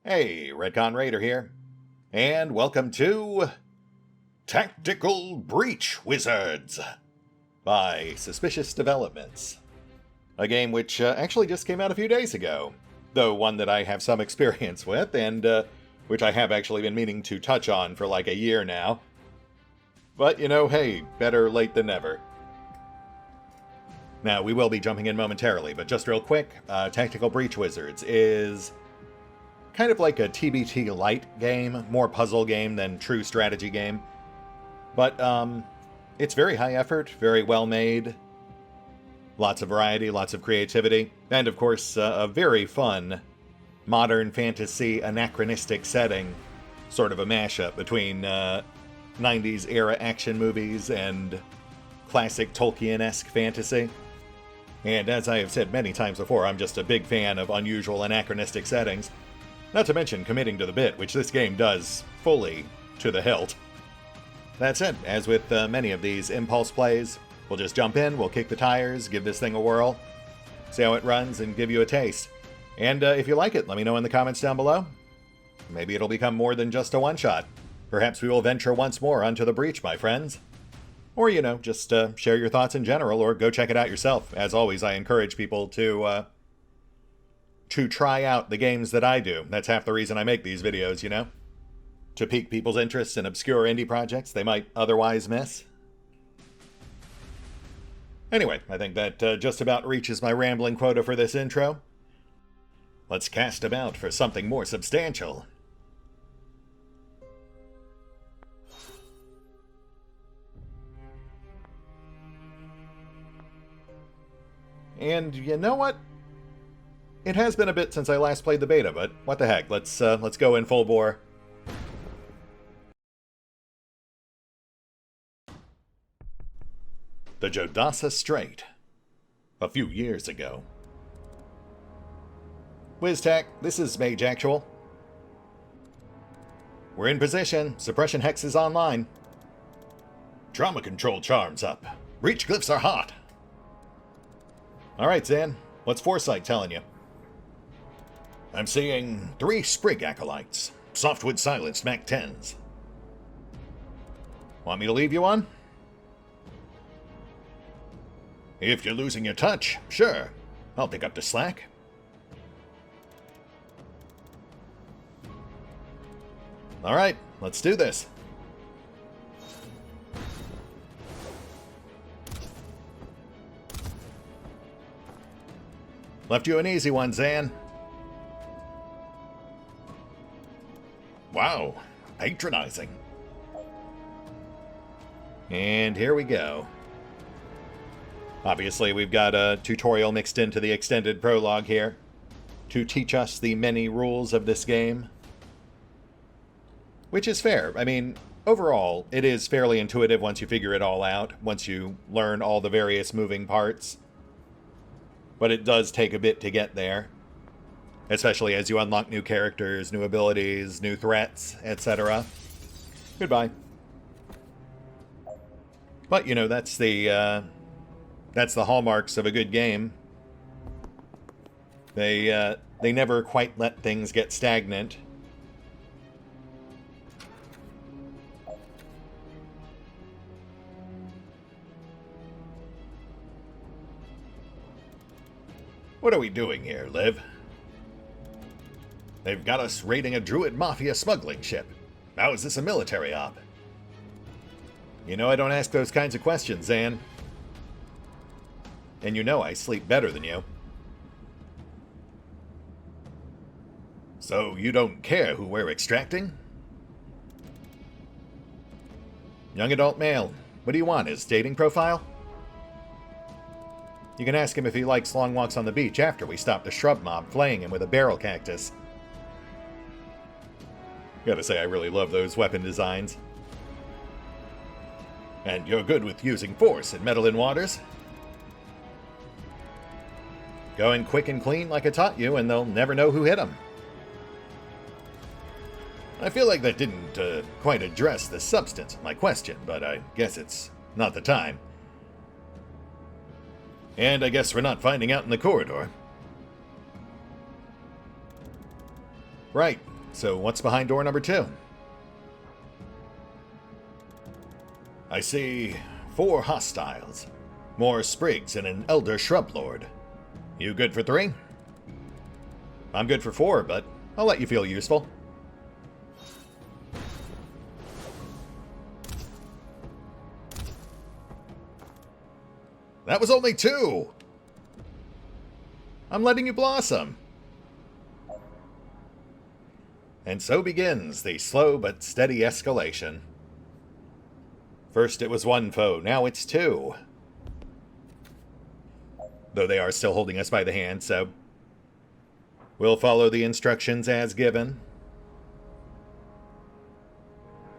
Hey, RetconRaider here, and welcome to Tactical Breach Wizards by Suspicious Developments, a game which actually just came out a few days ago, though one that I have some experience with, and which I have actually been meaning to touch on for like a year now. But, you know, hey, better late than never. Now, we will be jumping in momentarily, but just real quick, Tactical Breach Wizards is kind of like a TBT light game, more puzzle game than true strategy game. But it's very high effort, very well made, lots of variety, lots of creativity, and of course a very fun modern fantasy anachronistic setting, sort of a mashup between 90s era action movies and classic Tolkien-esque fantasy. And as I have said many times before, I'm just a big fan of unusual anachronistic settings. Not to mention committing to the bit, which this game does fully to the hilt. That said, as with many of these impulse plays, we'll just jump in, we'll kick the tires, give this thing a whirl, see how it runs, and give you a taste. And if you like it, let me know in the comments down below. Maybe it'll become more than just a one-shot. Perhaps we will venture once more onto the breach, my friends. Or, you know, just share your thoughts in general, or go check it out yourself. As always, I encourage people to try out the games that I do. That's half the reason I make these videos, you know? To pique people's interest in obscure indie projects they might otherwise miss. Anyway, I think that just about reaches my rambling quota for this intro. Let's cast about for something more substantial. And you know what? It has been a bit since I last played the beta, but what the heck, let's go in full bore. The Jodasa Strait. A few years ago. WizTech, this is Mage Actual. We're in position. Suppression Hex is online. Trauma control charms up. Breach glyphs are hot. Alright, Zan. What's Foresight telling you? I'm seeing 3 Sprig Acolytes. Softwood silenced Mac 10s. Want me to leave you on? If you're losing your touch, sure. I'll pick up the slack. Alright, let's do this. Left you an easy one, Zan. Wow, patronizing. And here we go. Obviously, we've got a tutorial mixed into the extended prologue here to teach us the many rules of this game. Which is fair. I mean, overall, it is fairly intuitive once you figure it all out, once you learn all the various moving parts. But it does take a bit to get there. Especially as you unlock new characters, new abilities, new threats, etc. Goodbye. But, you know, that's the hallmarks of a good game. They never quite let things get stagnant. What are we doing here, Liv? They've got us raiding a Druid Mafia smuggling ship. How is this a military op? You know I don't ask those kinds of questions, Zan. And you know I sleep better than you. So you don't care who we're extracting? Young adult male. What do you want, his dating profile? You can ask him if he likes long walks on the beach after we stop the shrub mob flaying him with a barrel cactus. Gotta say, I really love those weapon designs. And you're good with using force in Meddlin' Waters? Going quick and clean like I taught you, and they'll never know who hit them. I feel like that didn't quite address the substance of my question, but I guess it's not the time. And I guess we're not finding out in the corridor. Right. so what's behind door number 2? I see 4 hostiles, more sprigs and an elder shrub lord. You good for 3? I'm good for 4, but I'll let you feel useful. That was only 2! I'm letting you blossom. And so begins the slow but steady escalation. First it was 1 foe, now it's 2. Though they are still holding us by the hand, so we'll follow the instructions as given.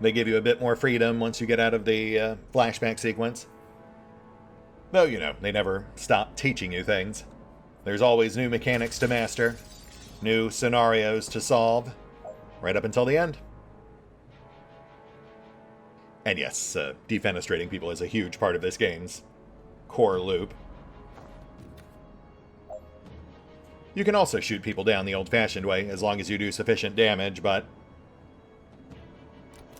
They give you a bit more freedom once you get out of the flashback sequence. Though, you know, they never stop teaching you things. There's always new mechanics to master, new scenarios to solve, right up until the end. And yes, defenestrating people is a huge part of this game's core loop. You can also shoot people down the old-fashioned way, as long as you do sufficient damage, but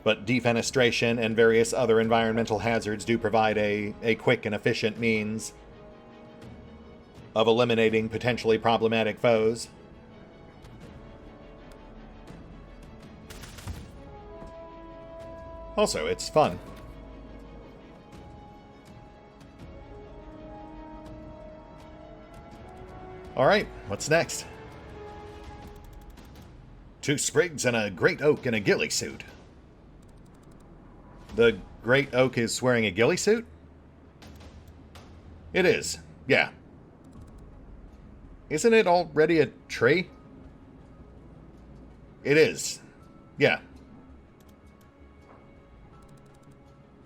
defenestration and various other environmental hazards do provide a quick and efficient means of eliminating potentially problematic foes. Also, it's fun. Alright, what's next? 2 sprigs and a great oak in a ghillie suit. The great oak is wearing a ghillie suit? It is, yeah. Isn't it already a tree? It is, yeah.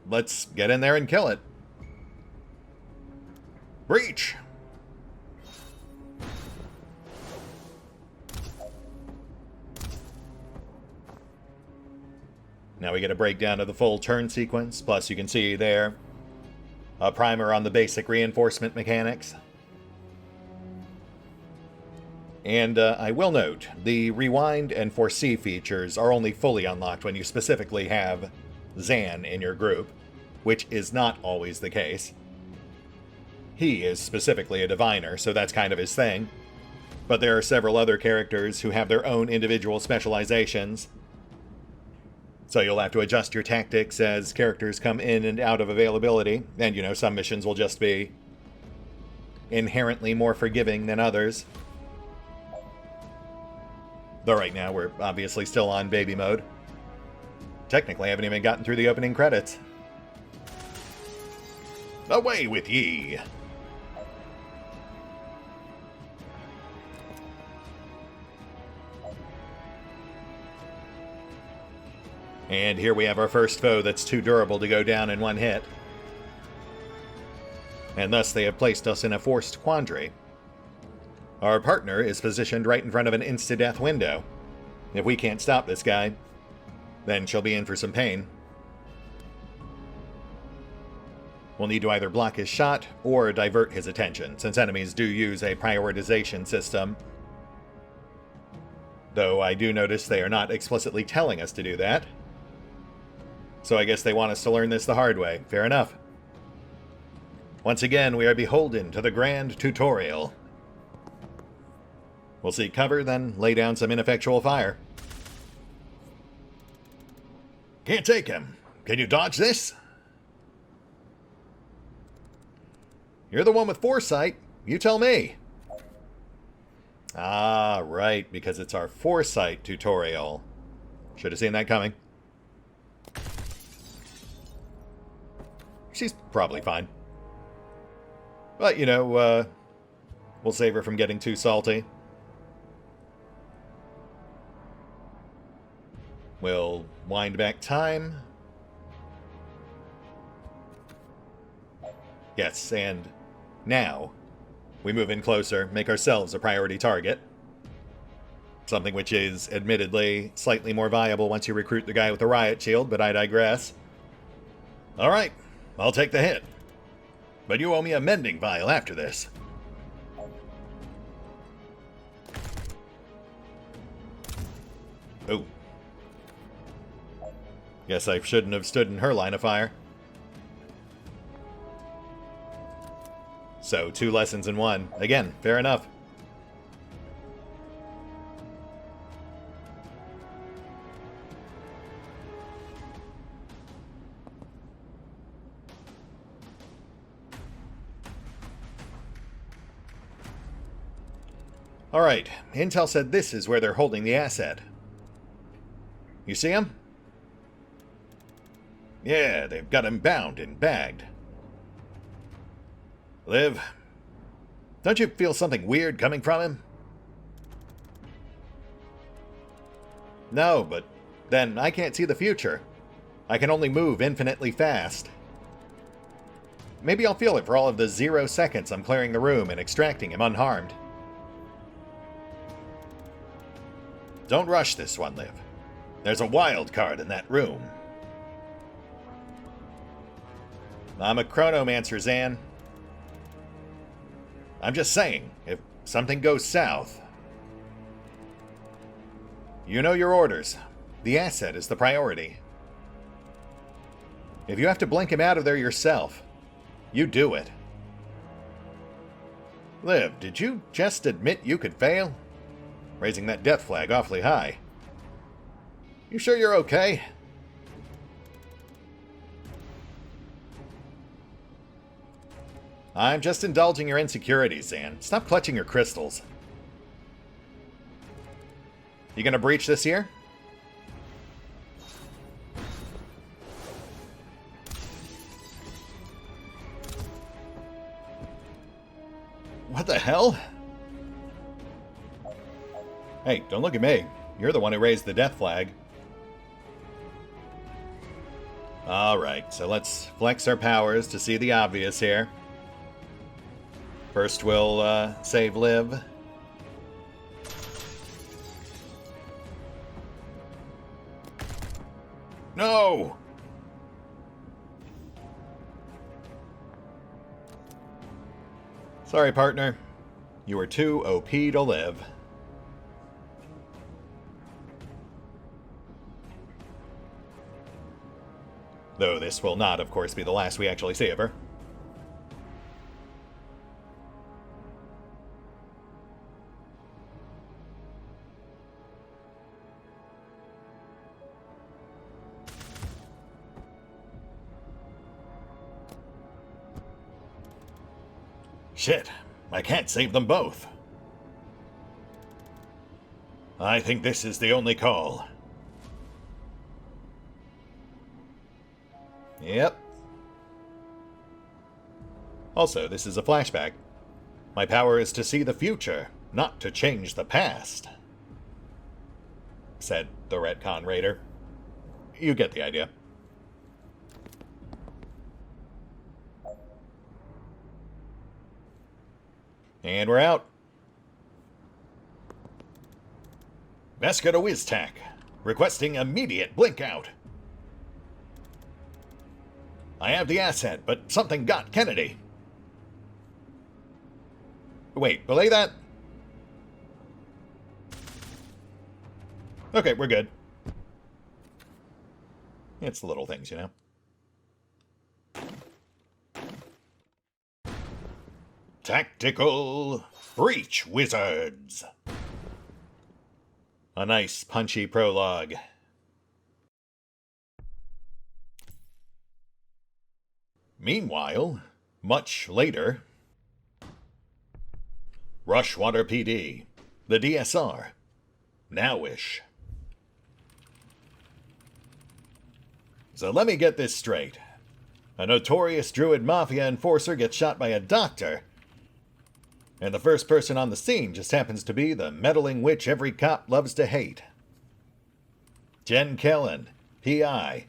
Let's get in there and kill it. Breach! Now we get a breakdown of the full turn sequence, plus you can see there a primer on the basic reinforcement mechanics. And I will note, the rewind and foresee features are only fully unlocked when you specifically have Zan in your group, which is not always the case. He is specifically a diviner, so that's kind of his thing. But there are several other characters who have their own individual specializations. So you'll have to adjust your tactics as characters come in and out of availability. And, you know, some missions will just be inherently more forgiving than others. Though right now we're obviously still on baby mode. Technically, I haven't even gotten through the opening credits. Away with ye! And here we have our first foe that's too durable to go down in one hit. And thus they have placed us in a forced quandary. Our partner is positioned right in front of an insta-death window. If we can't stop this guy, then she'll be in for some pain. We'll need to either block his shot or divert his attention, since enemies do use a prioritization system. Though I do notice they are not explicitly telling us to do that. So I guess they want us to learn this the hard way. Fair enough. Once again, we are beholden to the grand tutorial. We'll seek cover, then lay down some ineffectual fire. Can't take him. Can you dodge this? You're the one with foresight. You tell me. Ah, right, because it's our foresight tutorial. Should have seen that coming. She's probably fine. But, you know, we'll save her from getting too salty. We'll wind back time. Yes, and now we move in closer, make ourselves a priority target. Something which is, admittedly, slightly more viable once you recruit the guy with the riot shield, but I digress. Alright, I'll take the hit. But you owe me a mending vial after this. Oh. Guess I shouldn't have stood in her line of fire. So, 2 lessons in 1. Again, fair enough. Alright, Intel said this is where they're holding the asset. You see him? Yeah, they've got him bound and bagged. Liv, don't you feel something weird coming from him? No, but then I can't see the future. I can only move infinitely fast. Maybe I'll feel it for all of the 0 seconds I'm clearing the room and extracting him unharmed. Don't rush this one, Liv. There's a wild card in that room. I'm a chronomancer, Zan. I'm just saying, if something goes south... You know your orders. The asset is the priority. If you have to blink him out of there yourself, you do it. Liv, did you just admit you could fail? Raising that death flag awfully high. You sure you're okay? I'm just indulging your insecurities, Zan. Stop clutching your crystals. You gonna breach this here? What the hell? Hey, don't look at me. You're the one who raised the death flag. Alright, so let's flex our powers to see the obvious here. First we'll save Liv. No! Sorry, partner. You were too OP to live. Though this will not, of course, be the last we actually see of her. Shit, I can't save them both. I think this is the only call. Yep. Also, this is a flashback. My power is to see the future, not to change the past, said the RetconRaider. You get the idea. And we're out. Veska to Wiztac, requesting immediate blink out. I have the asset, but something got Kennedy. Wait, belay that? Okay, we're good. It's the little things, you know. Tactical Breach Wizards. A nice, punchy prologue. Meanwhile, much later, Rushwater PD, the DSR, nowish. So let me get this straight. A notorious druid mafia enforcer gets shot by a doctor, and the first person on the scene just happens to be the meddling witch every cop loves to hate. Jen Kellen, PI.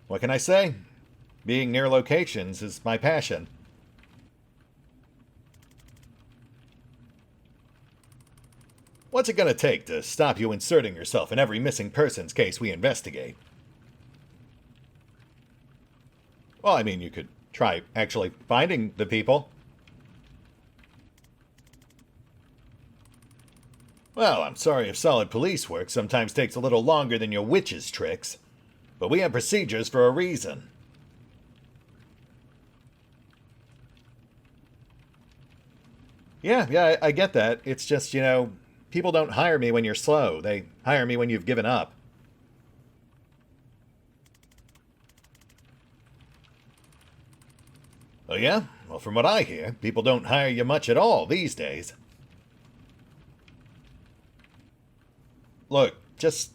What can I say? Being near locations is my passion. What's it gonna take to stop you inserting yourself in every missing persons case we investigate? Well, I mean, you could try actually finding the people. Well, I'm sorry if solid police work sometimes takes a little longer than your witch's tricks, but we have procedures for a reason. Yeah, I get that. It's just, people don't hire me when you're slow. They hire me when you've given up. Oh yeah? Well, from what I hear, people don't hire you much at all these days. Look, just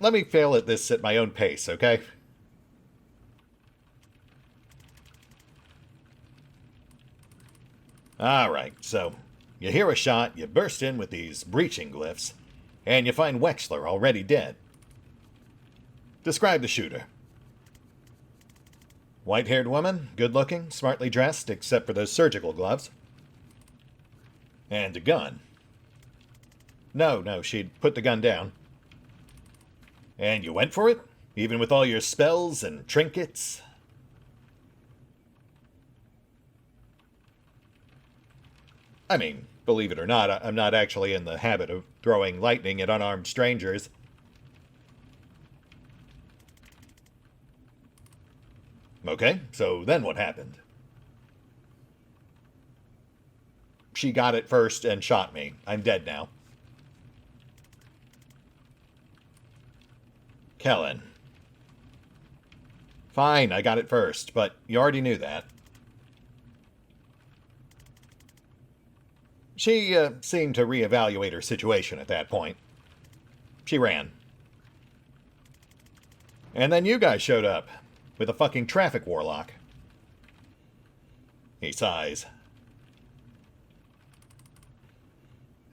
let me fail at this at my own pace, okay? Alright, so you hear a shot, you burst in with these breaching glyphs, and you find Wexler already dead. Describe the shooter. White-haired woman, good-looking, smartly dressed, except for those surgical gloves. And a gun. No, she'd put the gun down. And you went for it? Even with all your spells and trinkets? I mean, believe it or not, I'm not actually in the habit of throwing lightning at unarmed strangers. Okay, so then what happened? She got it first and shot me. I'm dead now. Kellen. Fine, I got it first, but you already knew that. She seemed to reevaluate her situation at that point. She ran. And then you guys showed up, with a fucking traffic warlock. He sighs.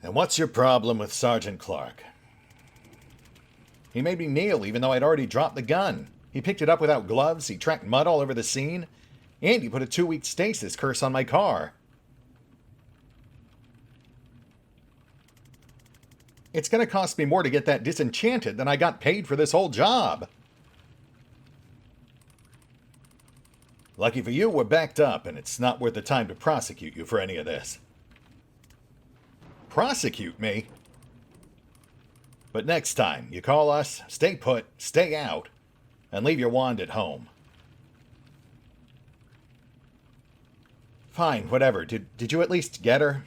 And what's your problem with Sergeant Clark? He made me kneel even though I'd already dropped the gun. He picked it up without gloves, he tracked mud all over the scene, and he put a 2-week stasis curse on my car. It's gonna cost me more to get that disenchanted than I got paid for this whole job. Lucky for you, we're backed up, and it's not worth the time to prosecute you for any of this. Prosecute me? But next time, you call us, stay put, stay out, and leave your wand at home. Fine, whatever. Did you at least get her?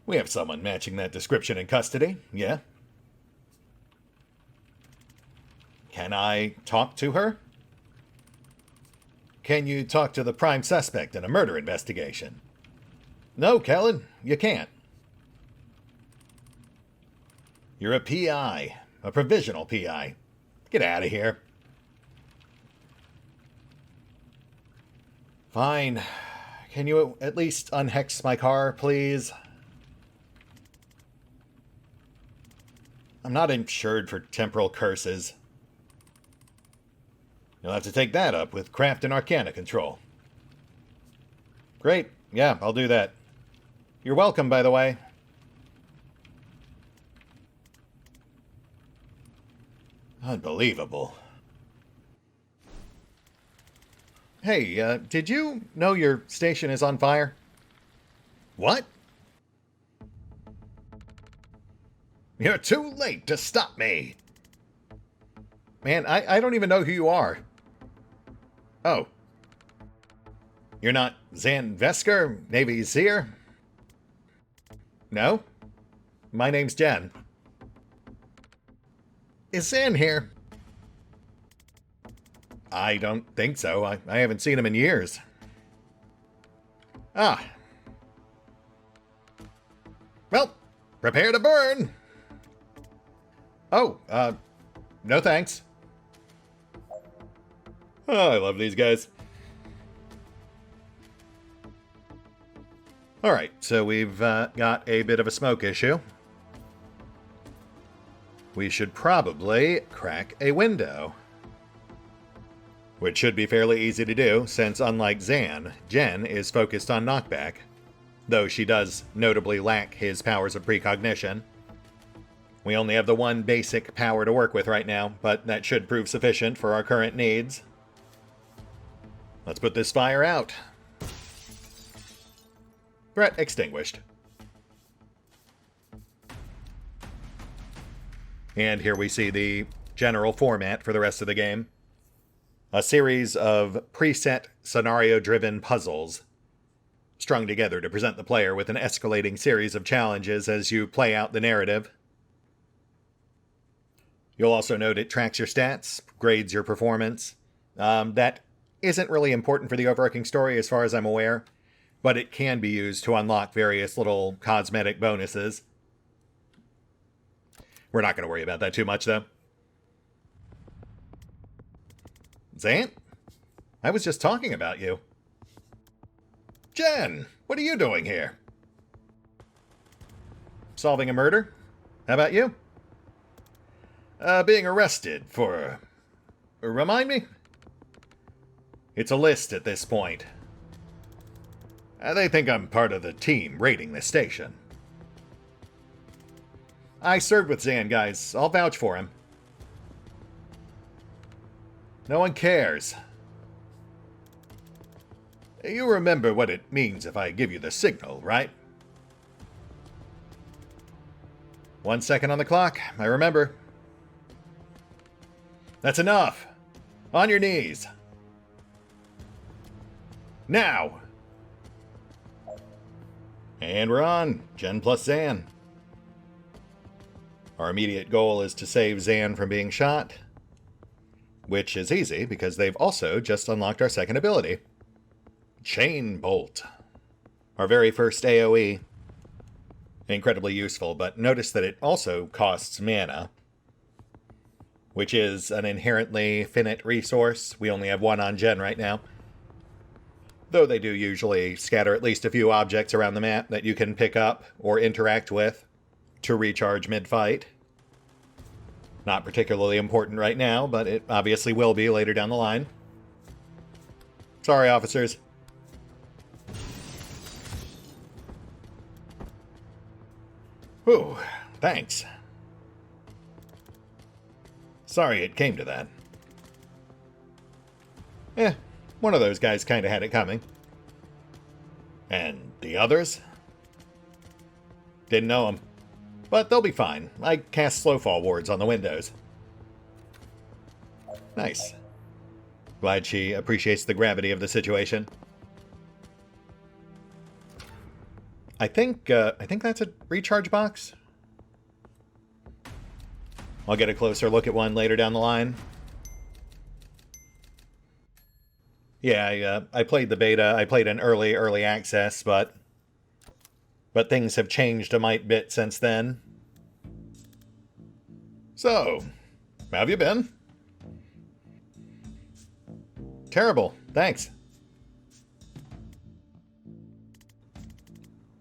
We have someone matching that description in custody, yeah? Can I talk to her? Can you talk to the prime suspect in a murder investigation? No, Kellen, you can't. You're a PI, a provisional PI. Get out of here. Fine. Can you at least unhex my car, please? I'm not insured for temporal curses. You'll have to take that up with Craft and Arcana Control. Great. Yeah, I'll do that. You're welcome, by the way. Unbelievable. Hey, did you know your station is on fire? What? You're too late to stop me. Man, I don't even know who you are. Oh. You're not Zan Vesker, Navy Seer? No? My name's Jen. Is Zan here? I don't think so. I haven't seen him in years. Ah. Well, prepare to burn. Oh, no thanks. Oh, I love these guys. Alright, so we've got a bit of a smoke issue. We should probably crack a window. Which should be fairly easy to do, since unlike Zan, Jen is focused on knockback, though she does notably lack his powers of precognition. We only have the one basic power to work with right now, but that should prove sufficient for our current needs. Let's put this fire out. Threat extinguished. And here we see the general format for the rest of the game. A series of preset scenario-driven puzzles strung together to present the player with an escalating series of challenges as you play out the narrative. You'll also note it tracks your stats, grades your performance. That isn't really important for the overarching story as far as I'm aware, but it can be used to unlock various little cosmetic bonuses. We're not going to worry about that too much, though. Zant? I was just talking about you. Jen, what are you doing here? Solving a murder? How about you? Being arrested for... Remind me? It's a list at this point. They think I'm part of the team raiding the station. I served with Zan, guys. I'll vouch for him. No one cares. You remember what it means if I give you the signal, right? 1 second on the clock. I remember. That's enough. On your knees. Now. And we're on. Jen plus Zan. Our immediate goal is to save Zan from being shot, which is easy because they've also just unlocked our second ability. Chain Bolt. Our very first AoE. Incredibly useful, but notice that it also costs mana, which is an inherently finite resource. We only have one on Jen right now. Though they do usually scatter at least a few objects around the map that you can pick up or interact with to recharge mid-fight. Not particularly important right now, but it obviously will be later down the line. Sorry, officers. Whew, thanks. Sorry it came to that. One of those guys kinda had it coming. And the others? Didn't know them. But they'll be fine. I cast Slowfall wards on the windows. Nice. Glad she appreciates the gravity of the situation. I think that's a recharge box. I'll get a closer look at one later down the line. Yeah, I played the beta. I played an early access, but things have changed a mite bit since then. So, how have you been? Terrible, thanks.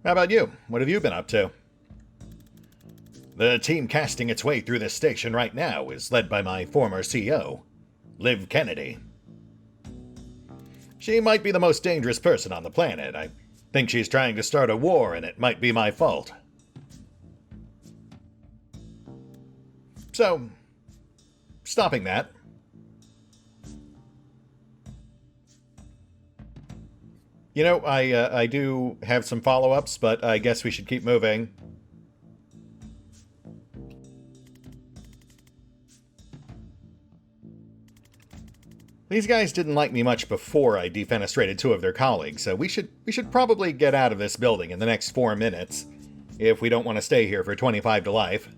How about you? What have you been up to? The team casting its way through this station right now is led by my former CEO, Liv Kennedy. She might be the most dangerous person on the planet. I think she's trying to start a war, and it might be my fault. So, stopping that. You know, I do have some follow-ups, but I guess we should keep moving. These guys didn't like me much before I defenestrated 2 of their colleagues, so we should probably get out of this building in the next 4 minutes, if we don't want to stay here for 25 to life.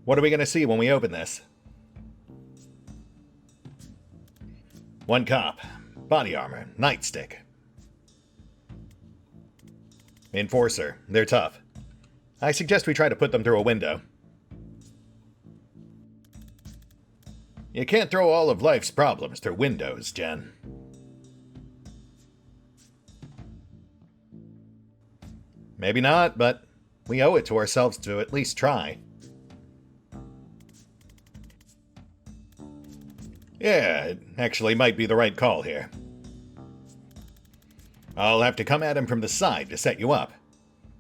What are we going to see when we open this? 1 cop, body armor, nightstick. Enforcer, they're tough. I suggest we try to put them through a window. You can't throw all of life's problems through windows, Jen. Maybe not, but we owe it to ourselves to at least try. Yeah, it actually might be the right call here. I'll have to come at him from the side to set you up.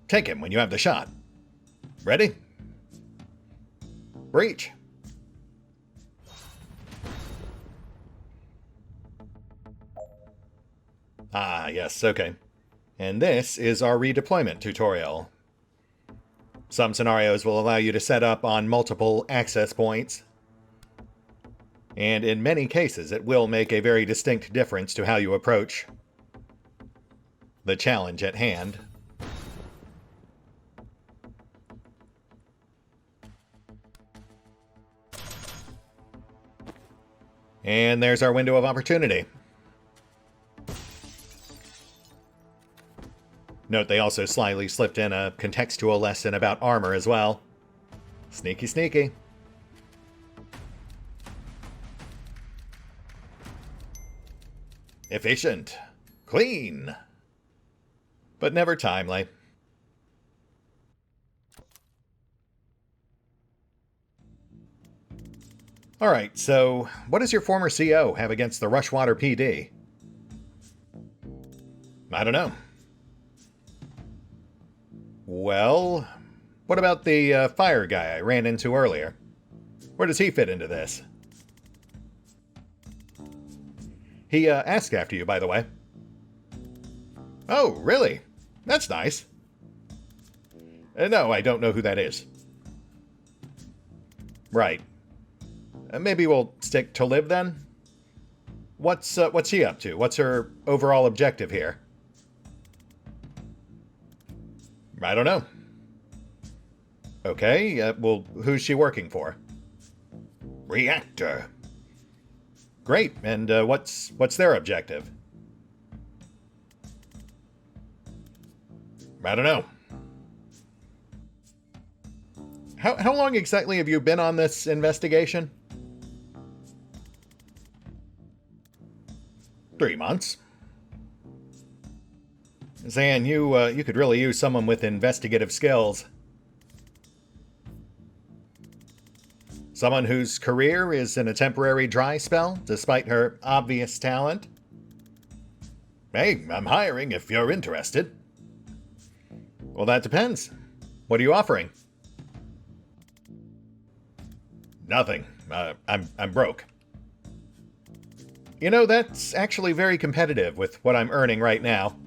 Take him when you have the shot. Ready? Breach. Ah, yes, okay. And this is our redeployment tutorial. Some scenarios will allow you to set up on multiple access points. And in many cases, it will make a very distinct difference to how you approach the challenge at hand. And there's our window of opportunity. Note they also slyly slipped in a contextual lesson about armor as well. Sneaky, sneaky. Efficient. Clean. But never timely. Alright, so what does your former CO have against the Rushwater PD? I don't know. Well, what about the fire guy I ran into earlier? Where does he fit into this? He asked after you, by the way. Oh, really? That's nice. No, I don't know who that is. Right. Maybe we'll stick to Liv then? What's she up to? What's her overall objective here? I don't know. Okay, well, who's she working for? Reactor. Great, and what's their objective? I don't know. How long exactly have you been on this investigation? 3 months. Zan, you could really use someone with investigative skills. Someone whose career is in a temporary dry spell, despite her obvious talent. Hey, I'm hiring if you're interested. Well, that depends. What are you offering? Nothing. I'm broke. You know, that's actually very competitive with what I'm earning right now.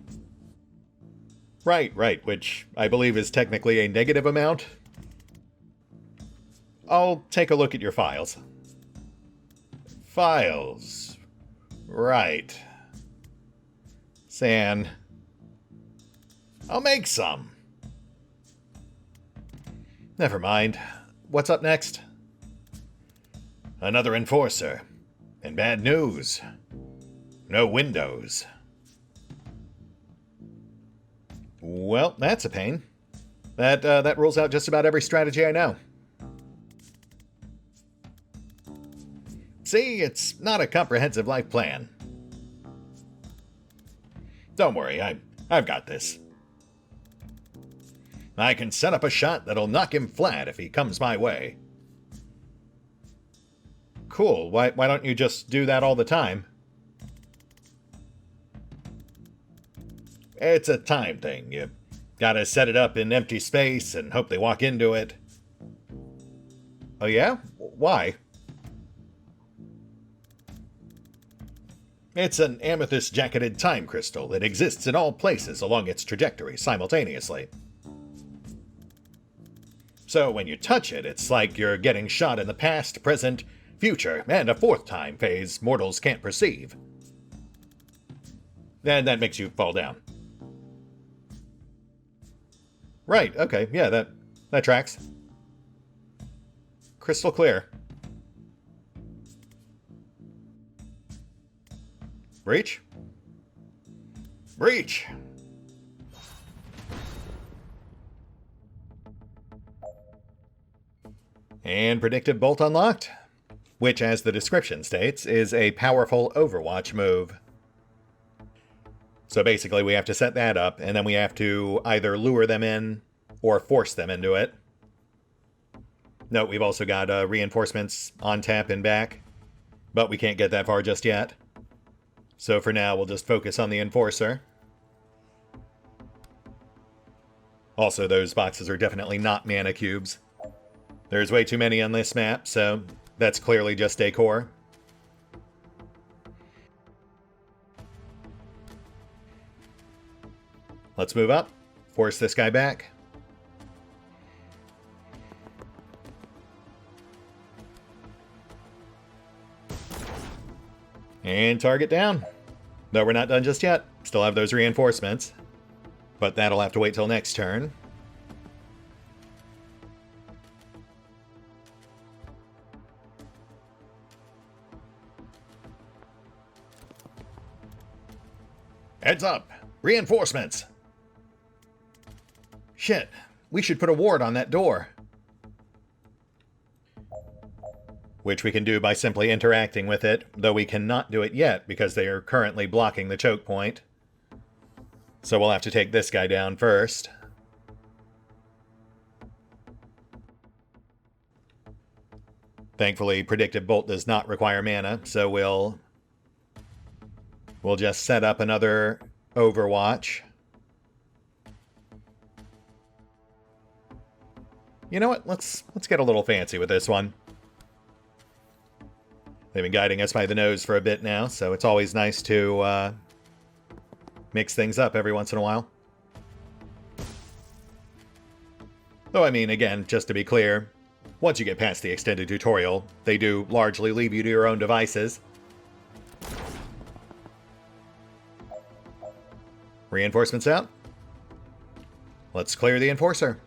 Right, which I believe is technically a negative amount. I'll take a look at your files. Files. Right. San. I'll make some. Never mind. What's up next? Another enforcer. And bad news. No windows. Well, that's a pain. That rules out just about every strategy I know. See, it's not a comprehensive life plan. Don't worry, I've got this. I can set up a shot that'll knock him flat if he comes my way. Cool, why don't you just do that all the time? It's a time thing. You gotta set it up in empty space and hope they walk into it. Oh yeah? Why? It's an amethyst-jacketed time crystal that exists in all places along its trajectory simultaneously. So when you touch it, it's like you're getting shot in the past, present, future, and a fourth time phase mortals can't perceive. And that makes you fall down. Right, okay, yeah, that tracks. Crystal clear. Breach? Breach! And predictive bolt unlocked, which, as the description states, is a powerful Overwatch move. So basically we have to set that up, and then we have to either lure them in or force them into it. Note we've also got reinforcements on tap and back, but we can't get that far just yet. So for now, we'll just focus on the Enforcer. Also, those boxes are definitely not mana cubes. There's way too many on this map, so that's clearly just decor. Let's move up. Force this guy back. And target down. Though we're not done just yet. Still have those reinforcements. But that'll have to wait till next turn. Heads up! Reinforcements! Shit, we should put a ward on that door. Which we can do by simply interacting with it, though we cannot do it yet because they are currently blocking the choke point. So we'll have to take this guy down first. Thankfully, Predictive Bolt does not require mana, so we'll just set up another Overwatch. You know what? Let's get a little fancy with this one. They've been guiding us by the nose for a bit now, so it's always nice to mix things up every once in a while. Though, I mean, again, just to be clear, once you get past the extended tutorial, they do largely leave you to your own devices. Reinforcements out. Let's clear the Enforcer.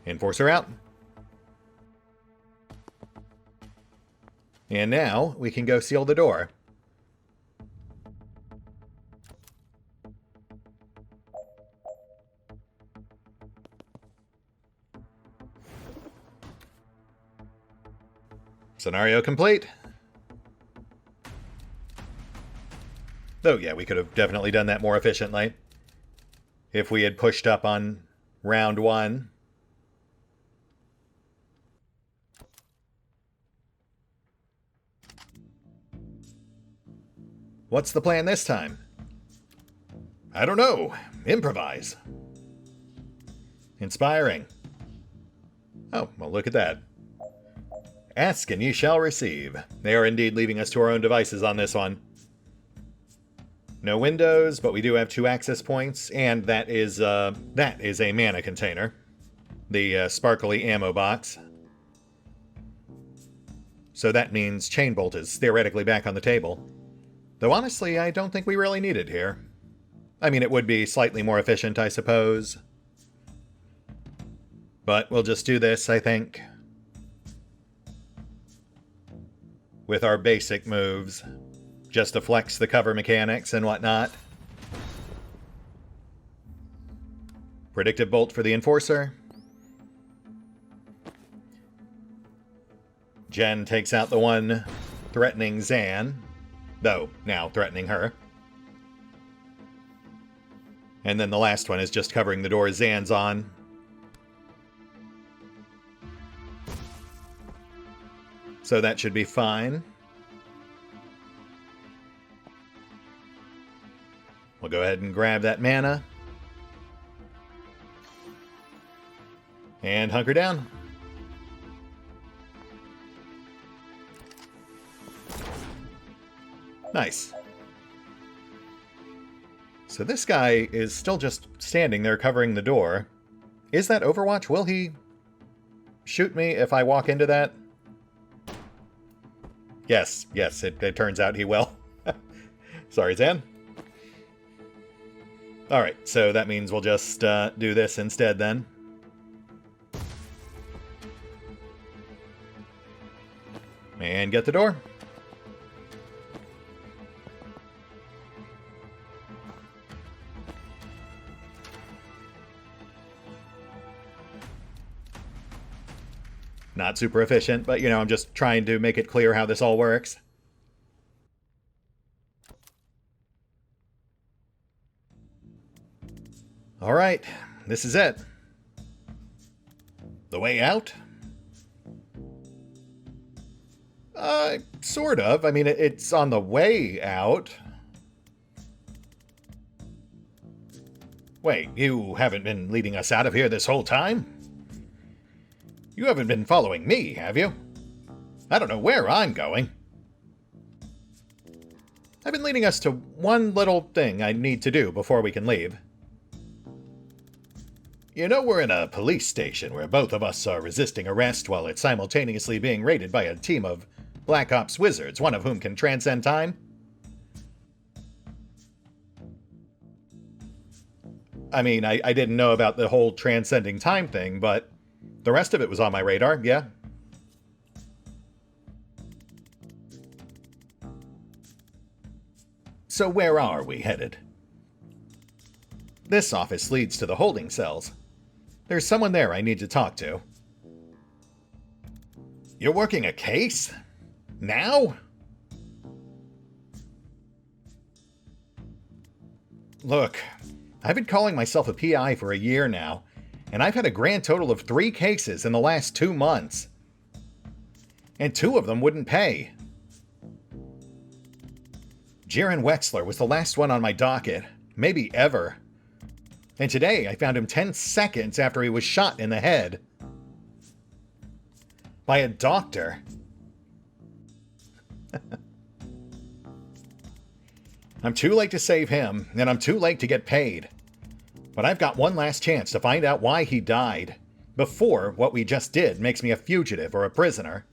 Enforcer out. And now we can go seal the door. Scenario complete. Though, yeah, we could have definitely done that more efficiently if we had pushed up on round one. What's the plan this time? I don't know. Improvise. Inspiring. Oh, well, look at that. Ask and ye shall receive. They are indeed leaving us to our own devices on this one. No windows, but we do have 2 access points, and that is a mana container. The sparkly ammo box. So that means Chain Bolt is theoretically back on the table. Though honestly, I don't think we really need it here. I mean, it would be slightly more efficient, I suppose. But we'll just do this, I think. With our basic moves. Just to flex the cover mechanics and whatnot. Predictive Bolt for the Enforcer. Jen takes out the one threatening Zan. Though, now threatening her. And then the last one is just covering the door Zan's on. So that should be fine. We'll go ahead and grab that mana. And hunker down. Nice. So this guy is still just standing there covering the door. Is that Overwatch? Will he shoot me if I walk into that? Yes, it turns out he will. Sorry, Zan. Alright, so that means we'll just do this instead then. And get the door. Not super efficient, but you know, I'm just trying to make it clear how this all works. Alright, this is it. The way out? Sort of. I mean, it's on the way out. Wait, you haven't been leading us out of here this whole time? You haven't been following me, have you? I don't know where I'm going. I've been leading us to one little thing I need to do before we can leave. You know we're in a police station where both of us are resisting arrest while it's simultaneously being raided by a team of Black Ops wizards, one of whom can transcend time? I mean, I didn't know about the whole transcending time thing, but the rest of it was on my radar, yeah. So where are we headed? This office leads to the holding cells. There's someone there I need to talk to. You're working a case? Now? Look, I've been calling myself a PI for a year now, and I've had a grand total of 3 cases in the last 2 months. And 2 of them wouldn't pay. Jaron Wexler was the last one on my docket, maybe ever. And today I found him 10 seconds after he was shot in the head. By a doctor. I'm too late to save him, and I'm too late to get paid. But I've got one last chance to find out why he died, before what we just did makes me a fugitive or a prisoner.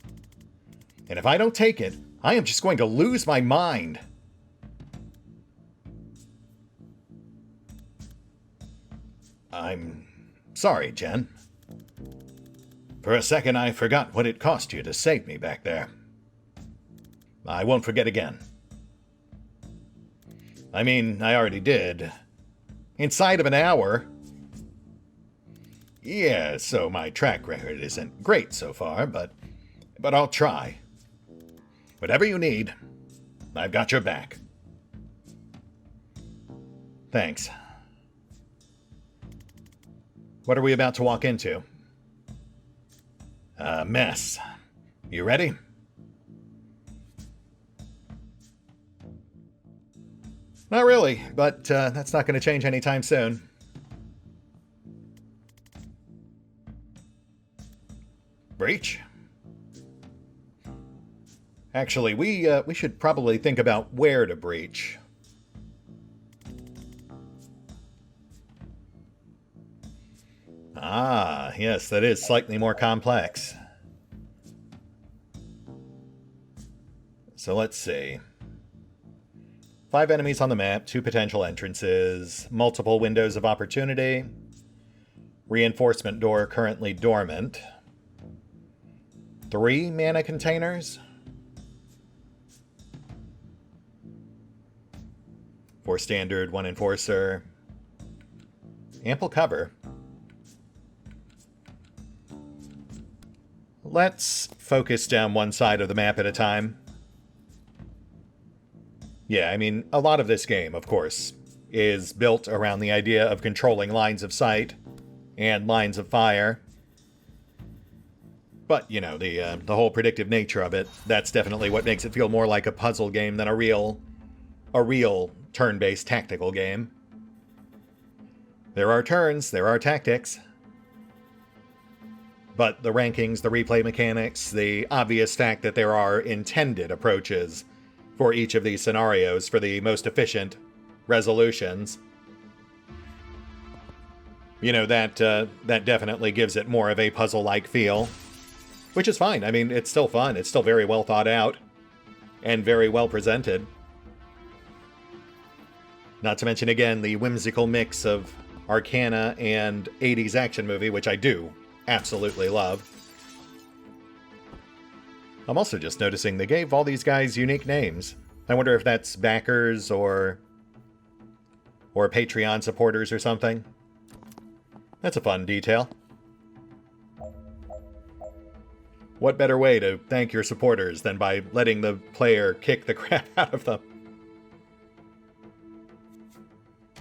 And if I don't take it, I am just going to lose my mind. I'm sorry, Jen. For a second I forgot what it cost you to save me back there. I won't forget again. I mean, I already did. Inside of an hour. Yeah, so my track record isn't great so far, but I'll try. Whatever you need, I've got your back. Thanks. What are we about to walk into? A mess. You ready? Not really, but that's not going to change anytime soon. Breach? Actually, we should probably think about where to breach. Ah, yes, that is slightly more complex. So let's see. 5 enemies on the map, 2 potential entrances, multiple windows of opportunity, reinforcement door currently dormant, 3 mana containers, 4 standard, 1 enforcer, ample cover. Let's focus down one side of the map at a time. Yeah, I mean, a lot of this game, of course, is built around the idea of controlling lines of sight and lines of fire. But, you know, the whole predictive nature of it, that's definitely what makes it feel more like a puzzle game than a real turn-based tactical game. There are turns, there are tactics. But the rankings, the replay mechanics, the obvious fact that there are intended approaches for each of these scenarios for the most efficient resolutions. You know, that definitely gives it more of a puzzle-like feel. Which is fine. I mean, it's still fun. It's still very well thought out. And very well presented. Not to mention, again, the whimsical mix of Arcana and 80s action movie, which I do absolutely love. I'm also just noticing they gave all these guys unique names. I wonder if that's backers or Patreon supporters or something. That's a fun detail. What better way to thank your supporters than by letting the player kick the crap out of them?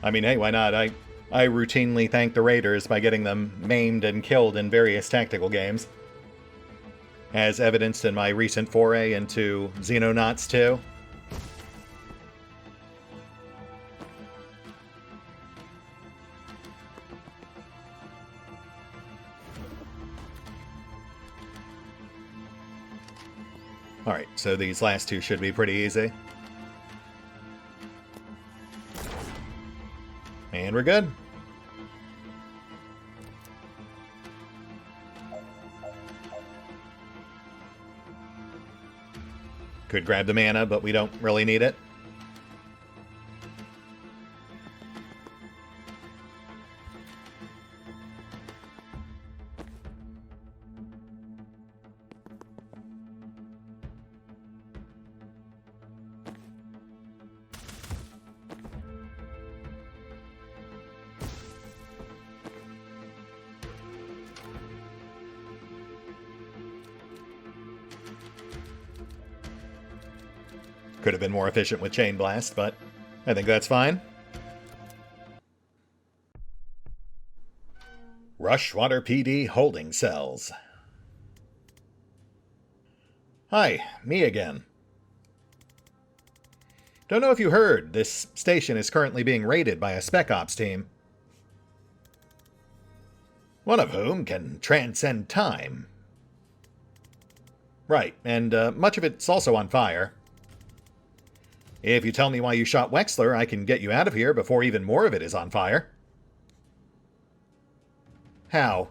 I mean, hey, why not? I routinely thank the raiders by getting them maimed and killed in various tactical games. As evidenced in my recent foray into Xenonauts 2. so these last two should be pretty easy. And we're good. Could grab the mana, but we don't really need it. Could have been more efficient with Chain Blast, but I think that's fine. Rushwater PD holding cells. Hi, me again. Don't know if you heard, this station is currently being raided by a Spec Ops team. One of whom can transcend time. Right, and much of it's also on fire. If you tell me why you shot Wexler, I can get you out of here before even more of it is on fire. How?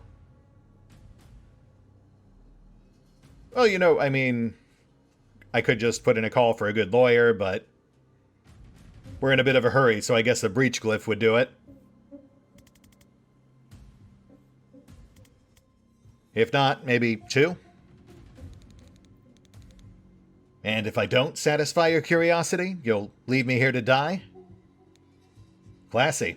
Well, you know, I mean, I could just put in a call for a good lawyer, but we're in a bit of a hurry, so I guess a breach glyph would do it. If not, maybe two? And if I don't satisfy your curiosity, you'll leave me here to die? Classy.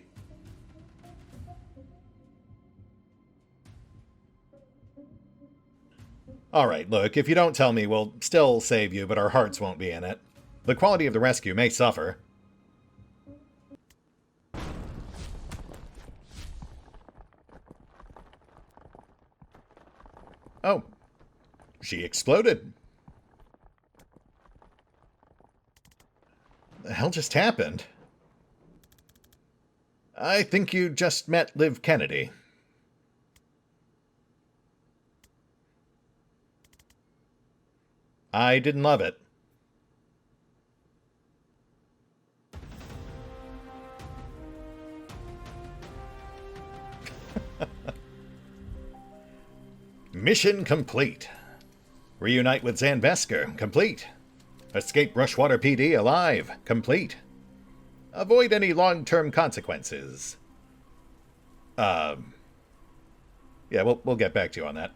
Alright, look, if you don't tell me, we'll still save you, but our hearts won't be in it. The quality of the rescue may suffer. Oh. She exploded. The hell just happened? I think you just met Liv Kennedy. I didn't love it. Mission complete. Reunite with Zanvesker. Complete. Escape Rushwater PD alive. Complete. Avoid any long-term consequences. Yeah, we'll get back to you on that.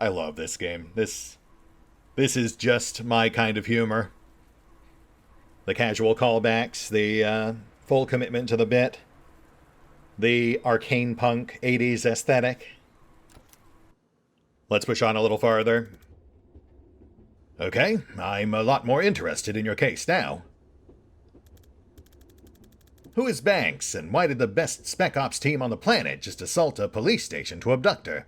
I love this game. This is just my kind of humor. The casual callbacks, the full commitment to the bit, the arcane punk 80s aesthetic. Let's push on a little farther. Okay, I'm a lot more interested in your case now. Who is Banks, and why did the best Spec Ops team on the planet just assault a police station to abduct her?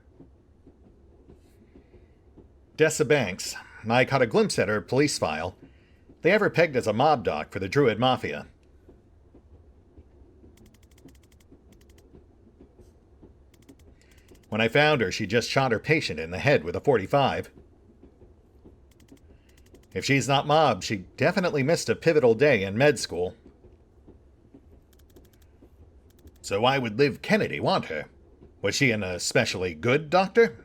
Dessa Banks. I caught a glimpse at her police file. They have her pegged as a mob doc for the Druid Mafia. When I found her, she just shot her patient in the head with a .45. If she's not mob, she definitely missed a pivotal day in med school. So why would Liv Kennedy want her? Was she an especially good doctor?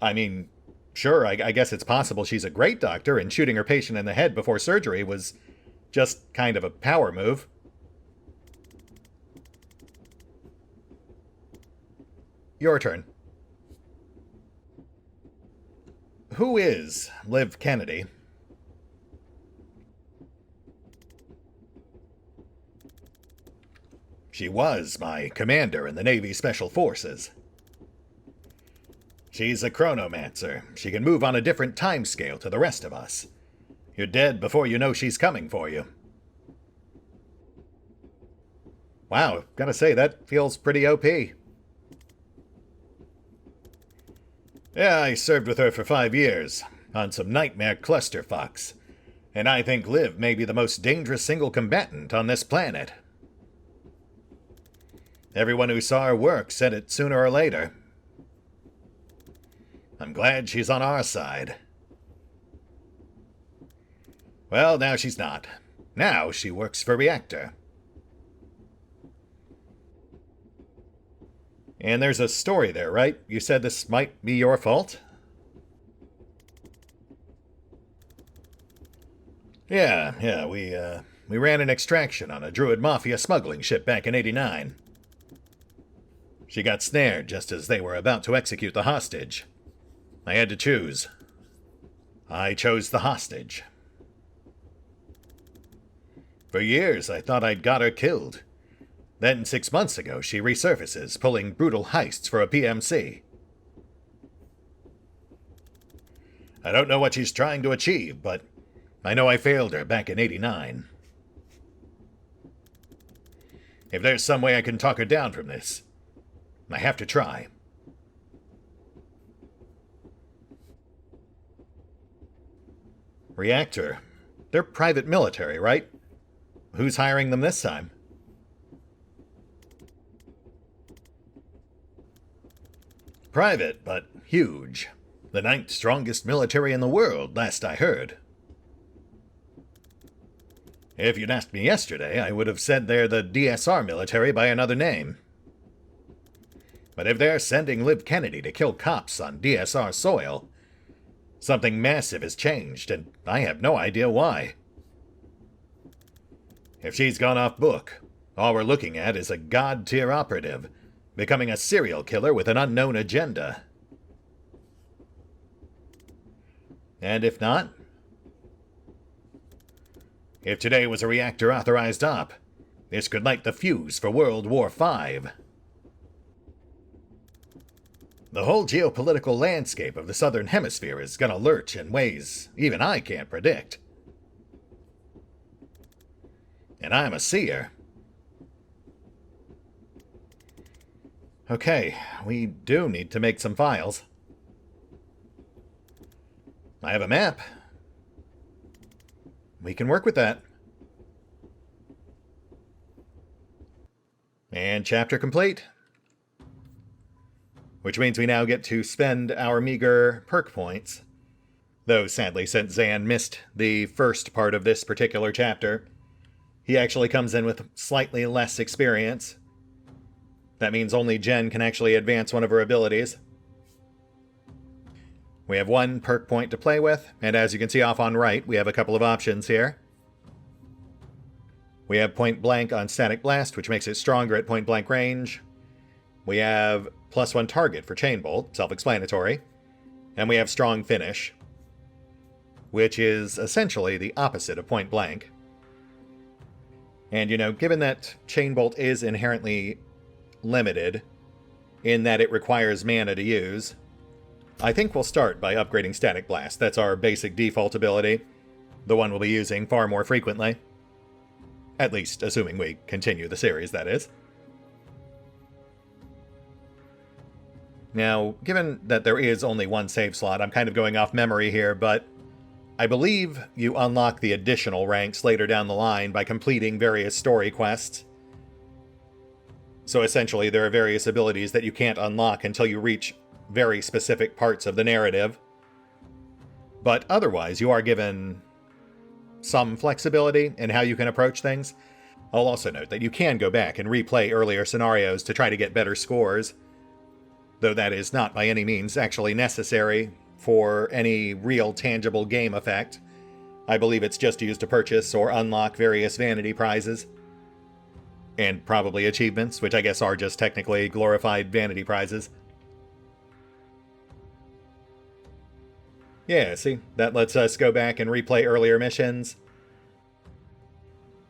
I mean, sure, I guess it's possible she's a great doctor, and shooting her patient in the head before surgery was just kind of a power move. Your turn. Who is Liv Kennedy? She was my commander in the Navy Special Forces. She's a chronomancer. She can move on a different time scale to the rest of us. You're dead before you know she's coming for you. Wow, gotta say, that feels pretty OP. Yeah, I served with her for 5 years, on some nightmare clusterfucks, and I think Liv may be the most dangerous single combatant on this planet. Everyone who saw her work said it sooner or later. I'm glad she's on our side. Well, now she's not. Now she works for Reactor. And there's a story there, right? You said this might be your fault? Yeah, we ran an extraction on a Druid Mafia smuggling ship back in '89. She got snared just as they were about to execute the hostage. I had to choose. I chose the hostage. For years, I thought I'd got her killed. Then 6 months ago, she resurfaces, pulling brutal heists for a PMC. I don't know what she's trying to achieve, but I know I failed her back in '89. If there's some way I can talk her down from this, I have to try. Reactor. They're private military, right? Who's hiring them this time? Private, but huge. The 9th strongest military in the world, last I heard. If you'd asked me yesterday, I would have said they're the DSR military by another name. But if they're sending Liv Kennedy to kill cops on DSR soil, something massive has changed, and I have no idea why. If she's gone off book, all we're looking at is a god-tier operative, becoming a serial killer with an unknown agenda. And if not? If today was a Reactor-authorized op, this could light the fuse for World War V. The whole geopolitical landscape of the Southern Hemisphere is gonna lurch in ways even I can't predict. And I'm a seer. Okay, we do need to make some files. I have a map. We can work with that. And chapter complete. Which means we now get to spend our meager perk points. Though, sadly, since Zan missed the first part of this particular chapter, he actually comes in with slightly less experience. That means only Jen can actually advance one of her abilities. We have one perk point to play with, and as you can see off on right, we have a couple of options here. We have Point Blank on Static Blast, which makes it stronger at point blank range. We have +1 target for Chain Bolt, self-explanatory. And we have Strong Finish, which is essentially the opposite of Point Blank. And, you know, given that Chain Bolt is inherently limited, in that it requires mana to use, I think we'll start by upgrading Static Blast. That's our basic default ability, the one we'll be using far more frequently. At least, assuming we continue the series, that is. Now, given that there is only one save slot, I'm kind of going off memory here, but I believe you unlock the additional ranks later down the line by completing various story quests. So essentially, there are various abilities that you can't unlock until you reach very specific parts of the narrative. But otherwise, you are given some flexibility in how you can approach things. I'll also note that you can go back and replay earlier scenarios to try to get better scores, though that is not by any means actually necessary for any real tangible game effect. I believe it's just used to purchase or unlock various vanity prizes. And probably achievements, which I guess are just technically glorified vanity prizes. Yeah, see, that lets us go back and replay earlier missions.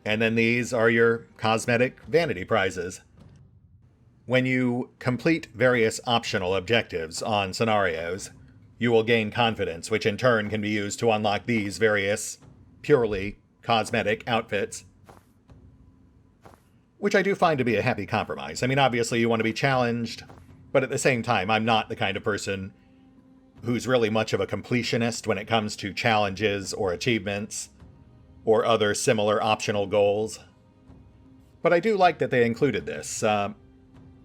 And then these are your cosmetic vanity prizes. When you complete various optional objectives on scenarios, you will gain confidence, which in turn can be used to unlock these various purely cosmetic outfits. Which I do find to be a happy compromise. I mean, obviously you want to be challenged, but at the same time, I'm not the kind of person who's really much of a completionist when it comes to challenges or achievements or other similar optional goals. But I do like that they included this.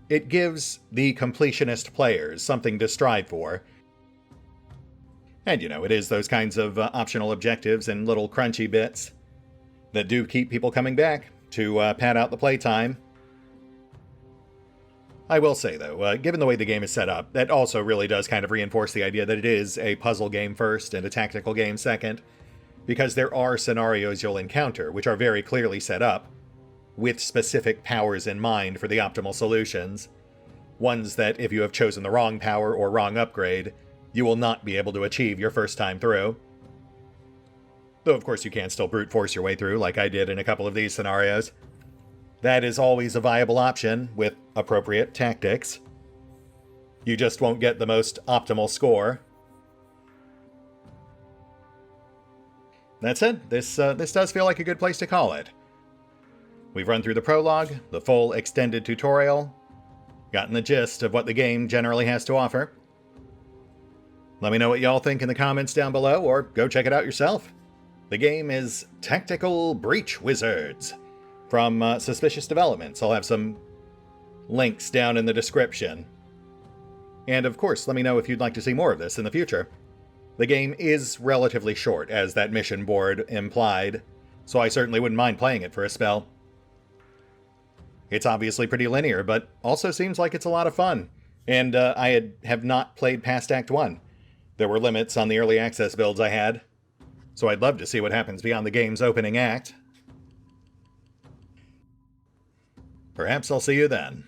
It gives the completionist players something to strive for, And, it is those kinds of optional objectives and little crunchy bits that do keep people coming back to pad out the playtime. I will say, though, given the way the game is set up, that also really does kind of reinforce the idea that it is a puzzle game first and a tactical game second, because there are scenarios you'll encounter which are very clearly set up, with specific powers in mind for the optimal solutions. Ones that, if you have chosen the wrong power or wrong upgrade, you will not be able to achieve your first time through. Though, of course, you can still brute force your way through, like I did in a couple of these scenarios. That is always a viable option with appropriate tactics. You just won't get the most optimal score. That said, this does feel like a good place to call it. We've run through the prologue, the full extended tutorial, gotten the gist of what the game generally has to offer. Let me know what y'all think in the comments down below, or go check it out yourself. The game is Tactical Breach Wizards from Suspicious Developments. I'll have some links down in the description. And of course, let me know if you'd like to see more of this in the future. The game is relatively short, as that mission board implied, so I certainly wouldn't mind playing it for a spell. It's obviously pretty linear, but also seems like it's a lot of fun. And I have not played past Act 1. There were limits on the early access builds I had, so I'd love to see what happens beyond the game's opening act. Perhaps I'll see you then.